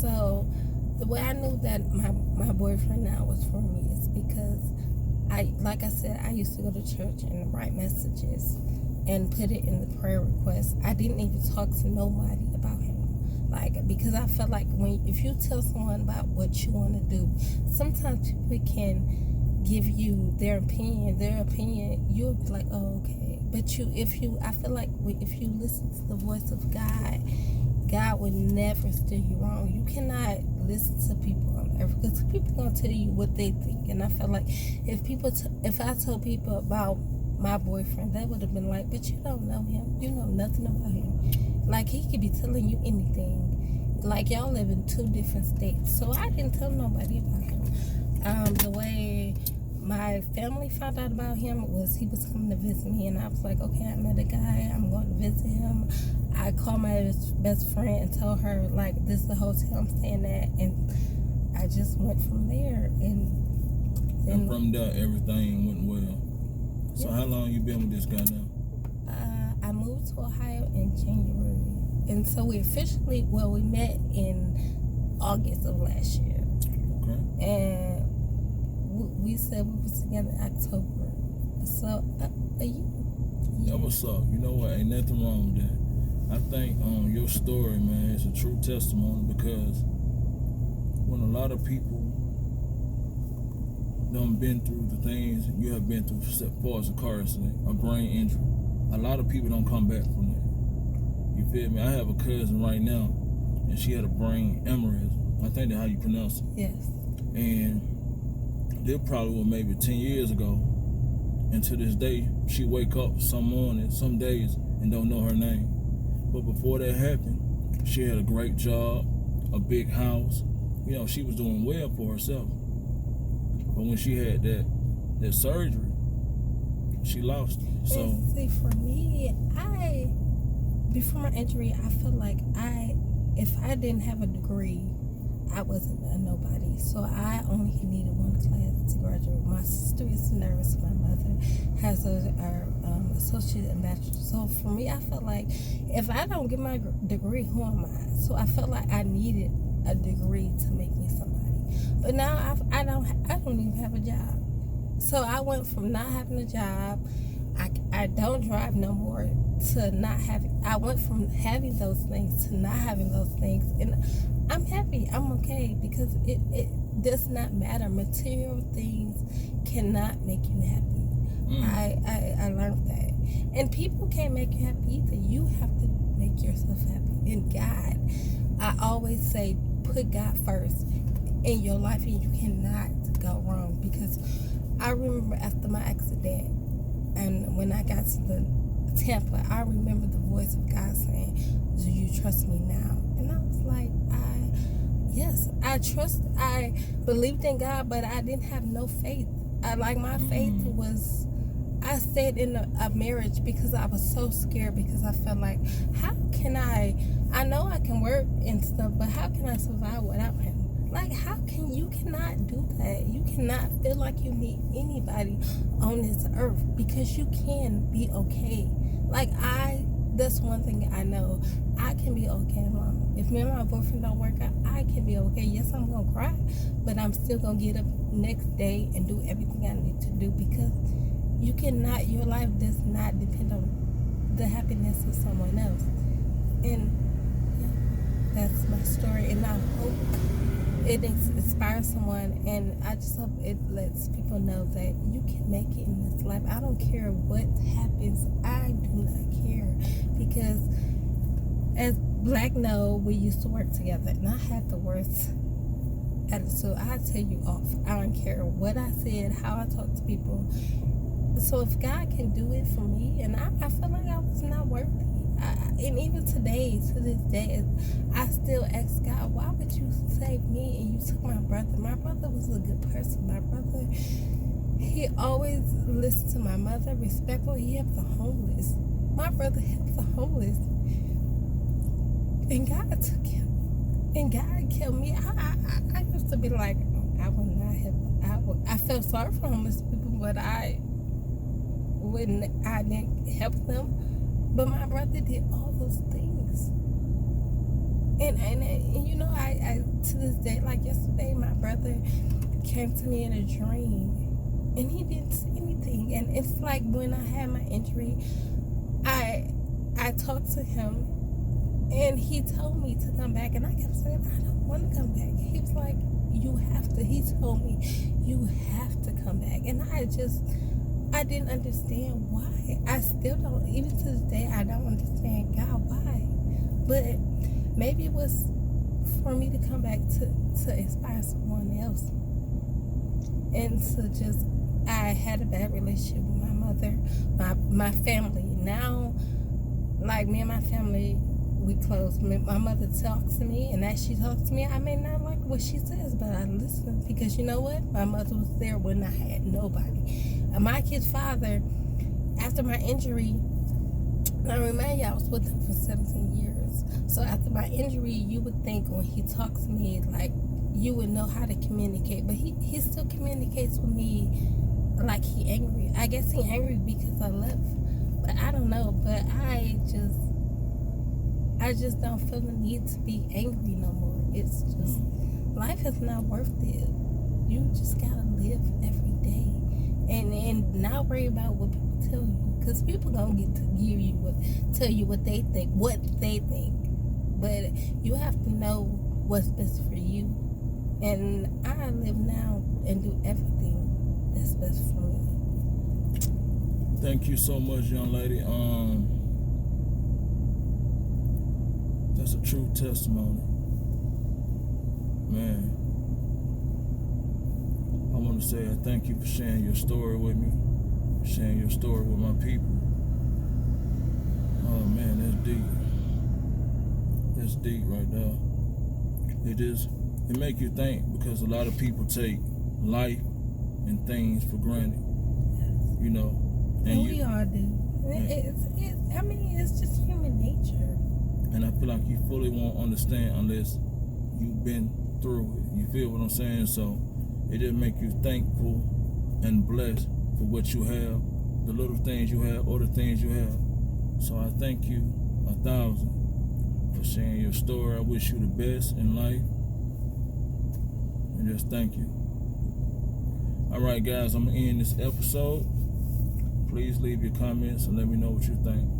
So the way I knew that my boyfriend now was for me is because like I said, I used to go to church and write messages and put it in the prayer request. I didn't even talk to nobody about him. Because I felt like if you tell someone about what you want to do, sometimes people can give you their opinion, you'll be like, oh, okay. But I feel like if you listen to the voice of God, God would never steer you wrong. You cannot listen to people on earth because people gonna tell you what they think. And I felt like if I told people about my boyfriend, they would have been like, but you don't know him. You know nothing about him. Like, he could be telling you anything. Like, y'all live in two different states. So I didn't tell nobody about him. The way my family found out about him was he was coming to visit me, and I was like, okay, I met a guy, I'm going to visit him. I called my best friend and told her, like, this is the hotel I'm staying at, and I just went from there. And from there, everything went well. So how long you been with this guy now? I moved to Ohio in January, and so we met in August of last year. Okay. And we said we was together in October. So a year. That what's up. You know what? Ain't nothing wrong with that. I think your story, man, is a true testimony, because when a lot of people done been through the things you have been through, as far as a car accident, a brain injury, a lot of people don't come back from that. You feel me? I have a cousin right now, and she had a brain aneurysm. I think that's how you pronounce it. Yes. And it probably was maybe 10 years ago, and to this day, she wake up some morning, some days, and don't know her name. But before that happened, she had a great job, a big house. You know, she was doing well for herself. But when she had that surgery, she lost it. So and see, for me, before my injury, I felt like if I didn't have a degree, I wasn't a nobody. So I only needed one class to graduate. My sister is a nurse. My mother has a associate and bachelor's. So for me, I felt like if I don't get my degree, who am I? So I felt like I needed a degree to make me somebody. But now I don't even have a job. So I went from not having a job, I don't drive no more, to not having. I went from having those things to not having those things, and I'm happy. I'm okay, because it does not matter. Material things cannot make you happy. I learned that, and people can't make you happy either. You have to make yourself happy. And God, I always say, put God first in your life, and you cannot go wrong. Because I remember after my accident, and when I got to the Tampa, I remember the voice of God saying, do you trust me now? And I was like, yes, I believed in God, but I didn't have no faith. My faith was, I stayed in a marriage because I was so scared, because I felt like, how can I know I can work and stuff, but how can I survive without him? Like, you cannot do that. You cannot feel like you need anybody on this earth, because you can be okay. That's one thing I know. I can be okay alone. If me and my boyfriend don't work out, I can be okay. Yes, I'm going to cry, but I'm still going to get up next day and do everything I need to do, because your life does not depend on the happiness of someone else. And yeah, that's my story, and I hope it inspires someone, and I just hope it lets people know that you can make it in this life. I don't care what happens. I do not care, because as Black know, we used to work together, and I had the worst attitude. I tell you off. I don't care what I said, how I talk to people. So if God can do it for me, and I feel like I was not worthy. And even today, to this day, I still ask God, why would you save me and you took my brother? My brother was a good person. My brother, he always listened to my mother, respectful. He helped the homeless. My brother helped the homeless. And God took him. And God killed me. I used to be like, I would not help. I felt sorry for homeless people, but I didn't help them. But my brother did all those things. And you know, I to this day, like yesterday, my brother came to me in a dream, and he didn't see anything. And it's like when I had my injury, I talked to him, and he told me to come back, and I kept saying I don't want to come back. He was like, you have to. He told me you have to come back, and I didn't understand why. I still don't, even to this day, I don't understand God why. But maybe it was for me to come back to inspire someone else. And to just, I had a bad relationship with my mother, my family. Now, like me and my family, we close. My mother talks to me, and as she talks to me, I may not like what she says, but I listen, because you know what? My mother was there when I had nobody. And my kid's father, after my injury, I remind you, I was with him for 17 years. So after my injury, you would think when he talks to me, like, you would know how to communicate. But he still communicates with me like he angry. I guess he angry because I left. But I don't know. But I just don't feel the need to be angry no more. It's just, life is not worth it. You just gotta live every day. And not worry about what people tell you. Because people gonna get to tell you what they think. But you have to know what's best for you. And I live now and do everything that's best for me. Thank you so much, young lady. That's a true testimony. Man, I want to say I thank you for sharing your story with me, sharing your story with my people. Oh man, that's deep. That's deep right there. It make you think, because a lot of people take life and things for granted, you know. And we all do. It's just human nature. And I feel like you fully won't understand unless you've been through it. You feel what I'm saying? So it just make you thankful and blessed for what you have, the little things you have or the things you have. So I thank you 1,000 for sharing your story. I wish you the best in life. And just thank you. All right, guys, I'm going to end this episode. Please leave your comments and let me know what you think.